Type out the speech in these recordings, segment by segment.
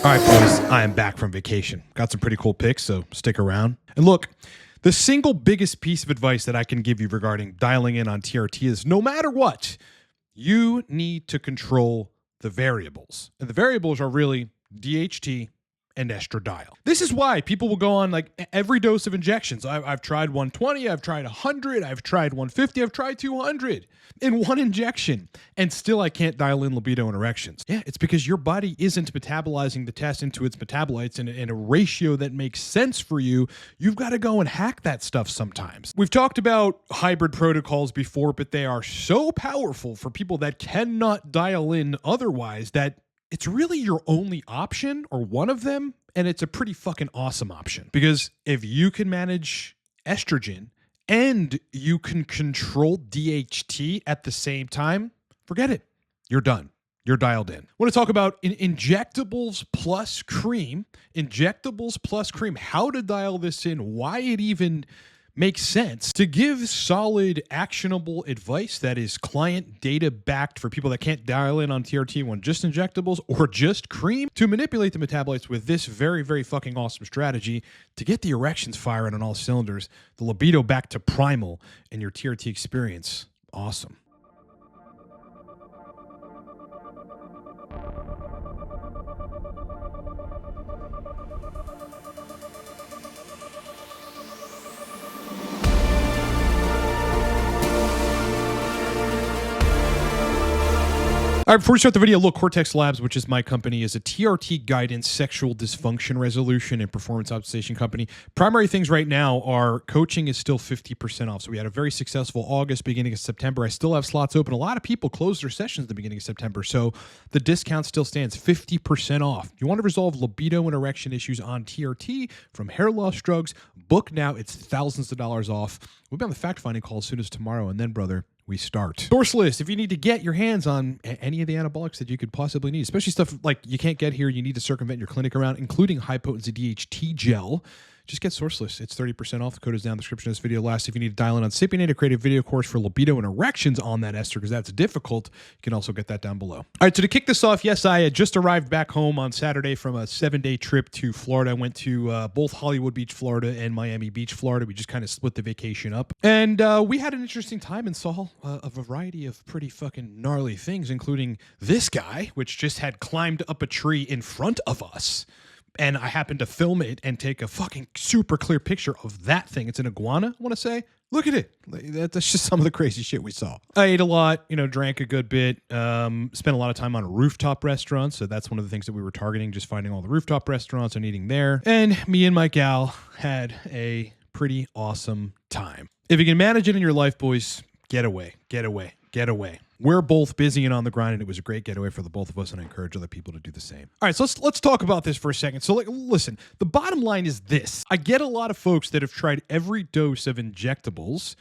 All right, boys, I am back from vacation. Got some pretty cool picks, so stick around. And look, the single biggest piece of advice that I can give you regarding dialing in on TRT is no matter what, you need to control the variables. And the variables are really DHT and estradiol. This is why people will go on like every dose of injections. I've tried 120, I've tried 100, I've tried 150, I've tried 200 in one injection, and still I can't dial in libido and erections. Yeah, it's because your body isn't metabolizing the test into its metabolites in a ratio that makes sense for you. You've got to go and hack that stuff sometimes. We've talked about hybrid protocols before, but they are so powerful for people that cannot dial in otherwise that it's really your only option or one of them, and it's a pretty fucking awesome option. Because if you can manage estrogen and you can control DHT at the same time, forget it. You're done. You're dialed in. I want to talk about injectables plus cream. Injectables plus cream. How to dial this in. Why it even makes sense to give solid, actionable advice that is client data backed for people that can't dial in on TRT on just injectables or just cream, to manipulate the metabolites with this very, very fucking awesome strategy to get the erections firing on all cylinders, the libido back to primal, and your TRT experience awesome. All right, before we start the video, look, Cortex Labs, which is my company, is a TRT guidance, sexual dysfunction resolution, and performance optimization company. Primary things right now are coaching is still 50% off. So we had a very successful August, beginning of September. I still have slots open. A lot of people closed their sessions at the beginning of September. So the discount still stands 50% off. You want to resolve libido and erection issues on TRT from hair loss drugs, book now. It's thousands of dollars off. We'll be on the fact-finding call as soon as tomorrow. And then, brother, we start. Source list, if you need to get your hands on any of the anabolics that you could possibly need, especially stuff like you can't get here, you need to circumvent your clinic around, including high-potency DHT gel, just get Source List. It's 30% off. The code is down in the description of this video. Last, if you need to dial in on Cypionate or create a video course for libido and erections on that ester, because that's difficult, you can also get that down below. All right, so to kick this off, yes, I had just arrived back home on Saturday from a 7-day trip to Florida. I went to both Hollywood Beach, Florida and Miami Beach, Florida. We just kind of split the vacation up. And we had an interesting time and saw a variety of pretty fucking gnarly things, including this guy, which just had climbed up a tree in front of us. And I happened to film it and take a fucking super clear picture of that thing. It's an iguana, I want to say. Look at it. That's just some of the crazy shit we saw. I ate a lot, drank a good bit, spent a lot of time on rooftop restaurants. So that's one of the things that we were targeting, just finding all the rooftop restaurants and eating there. And me and my gal had a pretty awesome time. If you can manage it in your life, boys, get away, get away, get away. We're both busy and on the grind, and it was a great getaway for the both of us, and I encourage other people to do the same. All right, so let's talk about this for a second. So, listen, the bottom line is this. I get a lot of folks that have tried every dose of injectables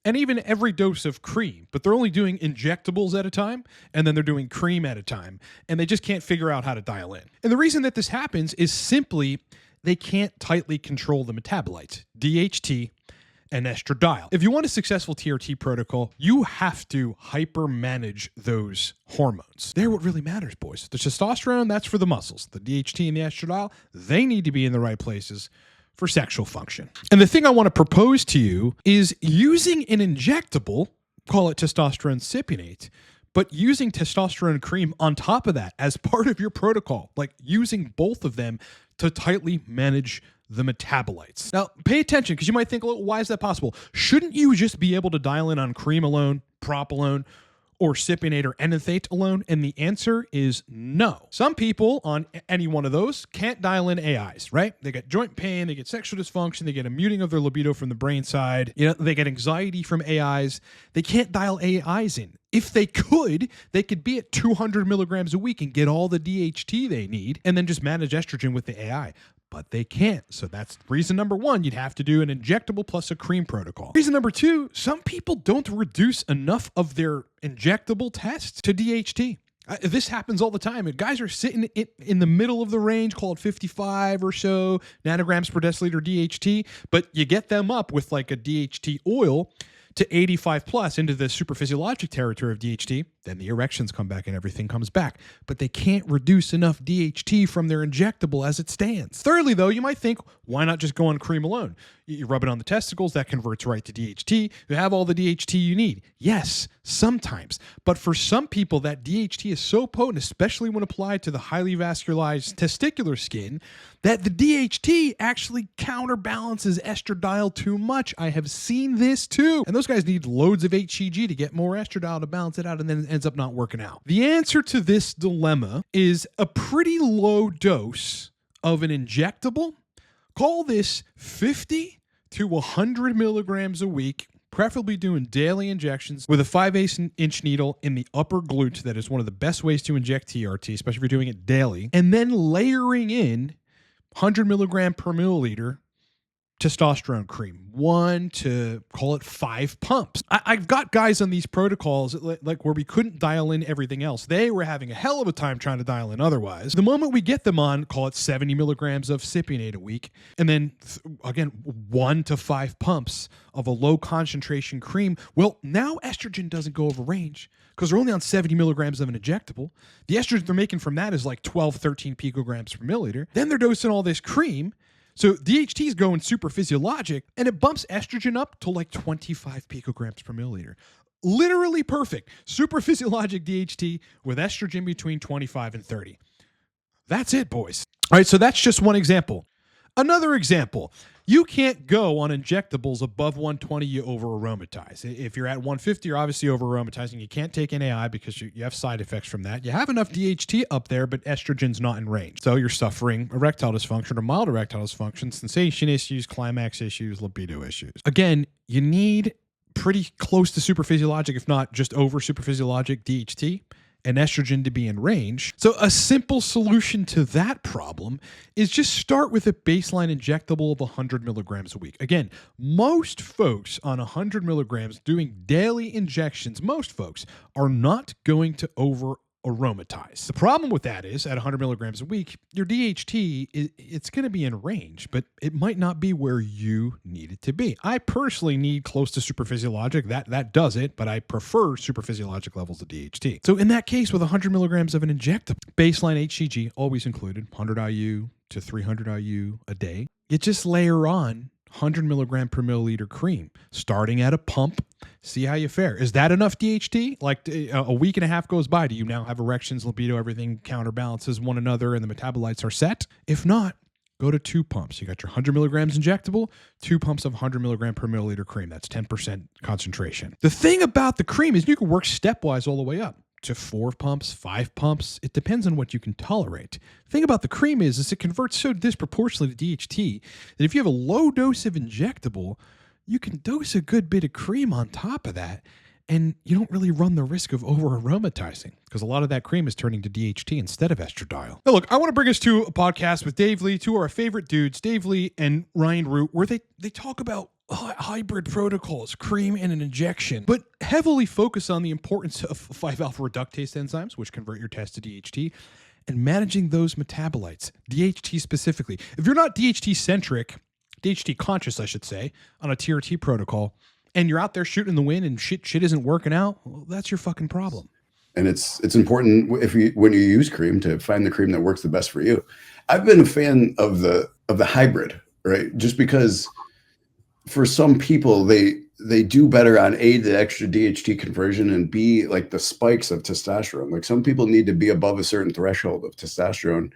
and even every dose of cream, but they're only doing injectables at a time, and then they're doing cream at a time, and they just can't figure out how to dial in. And the reason that this happens is simply they can't tightly control the metabolites, DHT, and estradiol. If you want a successful TRT protocol, you have to hyper manage those hormones. They're what really matters, boys. The testosterone, that's for the muscles. The DHT and the estradiol, they need to be in the right places for sexual function. And the thing I want to propose to you is using an injectable, call it testosterone cypionate, but using testosterone cream on top of that as part of your protocol, like using both of them to tightly manage the metabolites. Now, pay attention, because you might think, well, why is that possible? Shouldn't you just be able to dial in on cream alone, prop alone, or cypionate or enanthate alone? And the answer is no. Some people on any one of those can't dial in AIs, right? They get joint pain, they get sexual dysfunction, they get a muting of their libido from the brain side, they get anxiety from AIs. They can't dial AIs in. If they could be at 200 milligrams a week and get all the DHT they need and then just manage estrogen with the AI. But they can't. So that's reason number one. You'd have to do an injectable plus a cream protocol. Reason number two, some people don't reduce enough of their injectable tests to DHT. This happens all the time. Guys are sitting in the middle of the range, called 55 or so nanograms per deciliter DHT, but you get them up with like a DHT oil to 85 plus into the super physiologic territory of DHT, then the erections come back and everything comes back. But they can't reduce enough DHT from their injectable as it stands. Thirdly, though, you might think, why not just go on cream alone? You rub it on the testicles, that converts right to DHT. You have all the DHT you need. Yes, sometimes. But for some people, that DHT is so potent, especially when applied to the highly vascularized testicular skin, that the DHT actually counterbalances estradiol too much. I have seen this too. And those guys need loads of HCG to get more estradiol to balance it out, and then it ends up not working out. The answer to this dilemma is a pretty low dose of an injectable. Call this 50 to 100 milligrams a week, preferably doing daily injections with a 5/8-inch needle in the upper glute. That is one of the best ways to inject TRT, especially if you're doing it daily. And then layering in 100 milligram per milliliter testosterone cream, 1 to call it 5 pumps. I've got guys on these protocols like where we couldn't dial in everything else. They were having a hell of a time trying to dial in otherwise. The moment we get them on, call it 70 milligrams of Cypionate a week, and then again, 1 to 5 pumps of a low concentration cream. Well, now estrogen doesn't go over range because they're only on 70 milligrams of an injectable. The estrogen they're making from that is like 12, 13 picograms per milliliter. Then they're dosing all this cream. So DHT is going super physiologic, and it bumps estrogen up to like 25 picograms per milliliter. Literally perfect. Super physiologic DHT with estrogen between 25 and 30. That's it, boys. All right, so that's just one example. Another example, you can't go on injectables above 120, you over-aromatize. If you're at 150, you're obviously over-aromatizing. You can't take NAI because you have side effects from that. You have enough DHT up there, but estrogen's not in range. So you're suffering erectile dysfunction or mild erectile dysfunction, sensation issues, climax issues, libido issues. Again, you need pretty close to superphysiologic, if not just over superphysiologic DHT, and estrogen to be in range. So a simple solution to that problem is just start with a baseline injectable of 100 milligrams a week. Again, most folks on 100 milligrams doing daily injections, most folks are not going to over-aromatize. The problem with that is at 100 milligrams a week, your DHT, it's going to be in range, but it might not be where you need it to be. I personally need close to superphysiologic. That does it, but I prefer superphysiologic levels of DHT. So in that case, with 100 milligrams of an injectable, baseline HCG always included, 100 IU to 300 IU a day, you just layer on 100 milligram per milliliter cream, starting at a pump. See how you fare. Is that enough DHT? Like a week and a half goes by. Do you now have erections, libido, everything counterbalances one another and the metabolites are set? If not, go to 2 pumps. You got your 100 milligrams injectable, 2 pumps of 100 milligram per milliliter cream. That's 10% concentration. The thing about the cream is you can work stepwise all the way up to 4 pumps, 5 pumps. It depends on what you can tolerate. The thing about the cream is it converts so disproportionately to DHT that if you have a low dose of injectable, you can dose a good bit of cream on top of that, and you don't really run the risk of over-aromatizing because a lot of that cream is turning to DHT instead of estradiol. Now, look, I want to bring us to a podcast with Dave Lee, 2 of our favorite dudes, Dave Lee and Ryan Root, where they talk about hybrid protocols, cream and an injection, but heavily focus on the importance of 5-alpha reductase enzymes, which convert your test to DHT, and managing those metabolites, DHT specifically. If you're not DHT-centric, DHT conscious, I should say, on a TRT protocol, and you're out there shooting in the wind and shit isn't working out, well, that's your fucking problem. And it's important when you use cream to find the cream that works the best for you. I've been a fan of the hybrid, right? Just because for some people they do better on A, the extra DHT conversion, and B, like the spikes of testosterone. Like some people need to be above a certain threshold of testosterone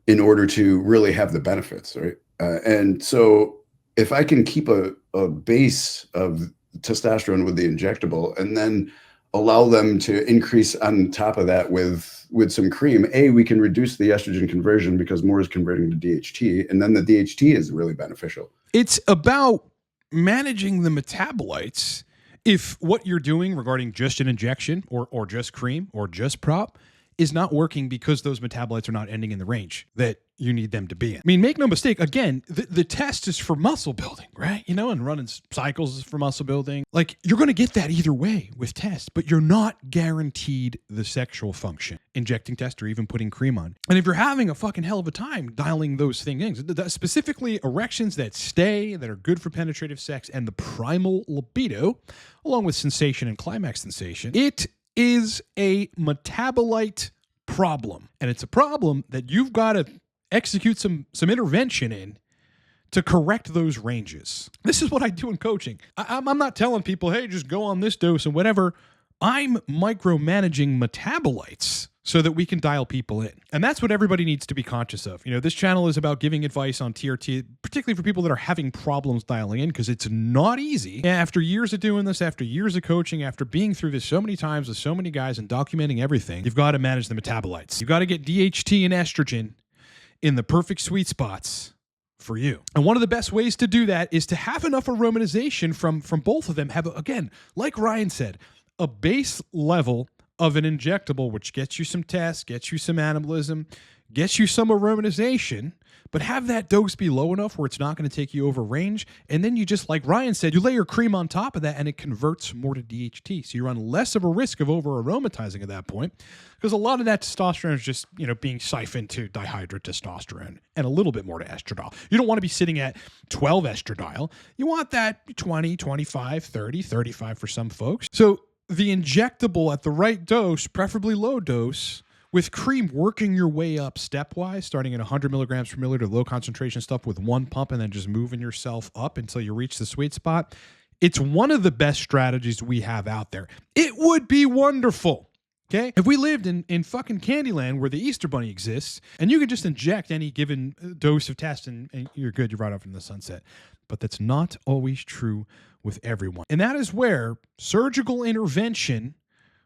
in order to really have the benefits, right? And so if I can keep a base of testosterone with the injectable and then allow them to increase on top of that with some cream, A, we can reduce the estrogen conversion because more is converting to DHT, and then the DHT is really beneficial. It's about managing the metabolites. If what you're doing regarding just an injection or just cream or just prop is not working because those metabolites are not ending in the range that you need them to be in. I mean, make no mistake, again, the test is for muscle building, right? You know, and running cycles is for muscle building. Like, you're going to get that either way with tests, but you're not guaranteed the sexual function injecting test or even putting cream on. And if you're having a fucking hell of a time dialing those things, specifically erections that stay, that are good for penetrative sex, and the primal libido, along with sensation and climax sensation, it is a metabolite problem. And it's a problem that you've got to execute some intervention in to correct those ranges. This is what I do in coaching. I'm not telling people, hey, just go on this dose and whatever. I'm micromanaging metabolites so that we can dial people in. And that's what everybody needs to be conscious of. You know, this channel is about giving advice on TRT, particularly for people that are having problems dialing in, because it's not easy. After years of doing this, after years of coaching, after being through this so many times with so many guys and documenting everything, you've got to manage the metabolites. You've got to get DHT and estrogen in the perfect sweet spots for you. And one of the best ways to do that is to have enough aromatization from both of them. Have, again, like Ryan said, a base level of an injectable, which gets you some tests, gets you some animalism, gets you some aromatization, but have that dose be low enough where it's not going to take you over range. And then you just, like Ryan said, you lay your cream on top of that and it converts more to DHT. So you run less of a risk of over aromatizing at that point, because a lot of that testosterone is just, you know, being siphoned to dihydrotestosterone and a little bit more to estradiol. You don't want to be sitting at 12 estradiol. You want that 20, 25, 30, 35 for some folks. So the injectable at the right dose, preferably low dose, with cream working your way up stepwise, starting at 100 milligrams per milliliter low concentration stuff with one pump and then just moving yourself up until you reach the sweet spot. It's one of the best strategies we have out there. It would be wonderful, okay, if we lived in fucking Candyland where the Easter Bunny exists and you could just inject any given dose of test and you're good, you're right off in the sunset. But that's not always true with everyone. And that is where surgical intervention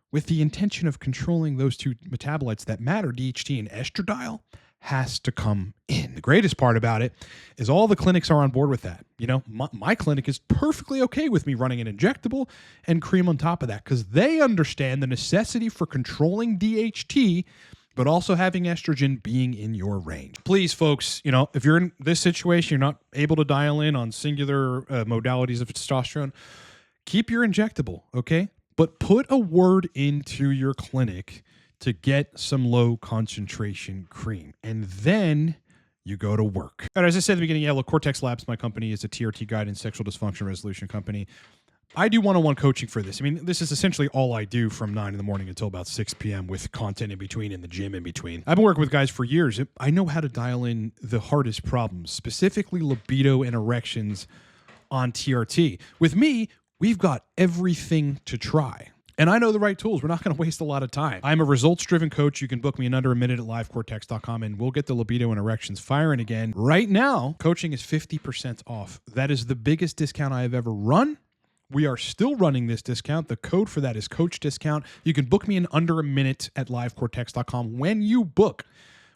with the intention of controlling those two metabolites that matter, DHT and estradiol, has to come in. The greatest part about it is all the clinics are on board with that. You know, my clinic is perfectly okay with me running an injectable and cream on top of that because they understand the necessity for controlling DHT, but also having estrogen being in your range. Please, folks, you know, if you're in this situation, you're not able to dial in on singular modalities of testosterone, keep your injectable, okay? But put a word into your clinic to get some low concentration cream. And then you go to work. And as I said at the beginning, yeah, look, Cortex Labs, my company, is a TRT guidance sexual dysfunction resolution company. I do one-on-one coaching for this. I mean, this is essentially all I do from 9 in the morning until about 6 p.m. with content in between and the gym in between. I've been working with guys for years. I know how to dial in the hardest problems, specifically libido and erections on TRT. With me, we've got everything to try. And I know the right tools. We're not going to waste a lot of time. I'm a results-driven coach. You can book me in under a minute at livecortex.com, and we'll get the libido and erections firing again. Right now, coaching is 50% off. That is the biggest discount I have ever run. We are still running this discount. The code for that is Coach Discount. You can book me in under a minute at livecortex.com. When you book,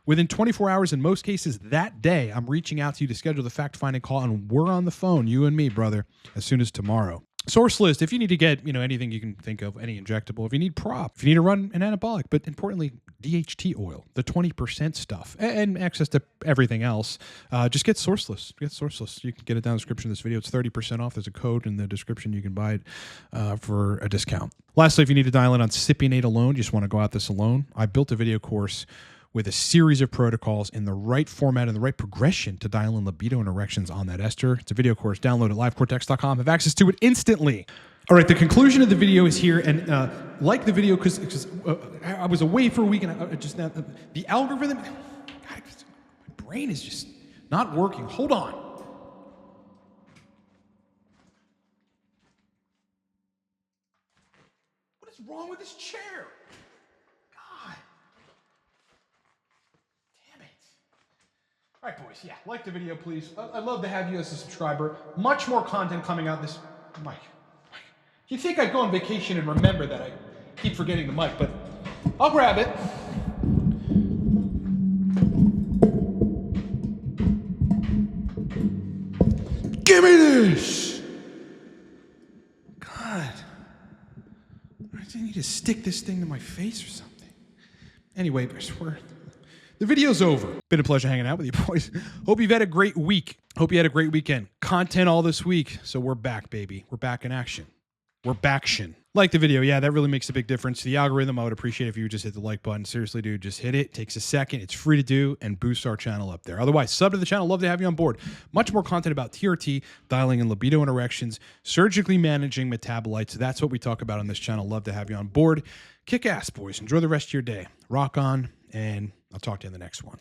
within 24 hours, in most cases that day, I'm reaching out to you to schedule the fact-finding call, and we're on the phone, you and me, brother, as soon as tomorrow. Source list, if you need to get, you know, anything you can think of, any injectable, if you need prop, if you need to run an anabolic, but importantly, DHT oil, the 20% stuff, and access to everything else, just get source list. Get source list. You can get it down in the description of this video. It's 30% off. There's a code in the description. You can buy it for a discount. Lastly, if you need to dial in on Cypionate alone, you just want to go out this alone, I built a video course with a series of protocols in the right format and the right progression to dial in libido and erections on that ester. It's a video course. Download at livecortex.com. Have access to it instantly. All right, the conclusion of the video is here. And like the video, because I was away for a week, and I just now the algorithm, God, my brain is just not working. Hold on. What is wrong with this chair? God. All right, boys, yeah, like the video, please. I'd love to have you as a subscriber. Much more content coming out this... Mike. You'd think I'd go on vacation and remember that. I keep forgetting the mic, but I'll grab it. Give me this! God. I need to stick this thing to my face or something. Anyway, the video's over. Been a pleasure hanging out with you boys. Hope you've had a great week. Hope you had a great weekend. Content all this week. So we're back, baby. We're back in action. We're baction. Like the video. Yeah, that really makes a big difference to the algorithm. I would appreciate if you would just hit the like button. Seriously, dude, just hit it. It takes a second. It's free to do and boosts our channel up there. Otherwise, sub to the channel. Love to have you on board. Much more content about TRT, dialing in libido and erections, surgically managing metabolites. That's what we talk about on this channel. Love to have you on board. Kick ass, boys. Enjoy the rest of your day. Rock on, and I'll talk to you in the next one.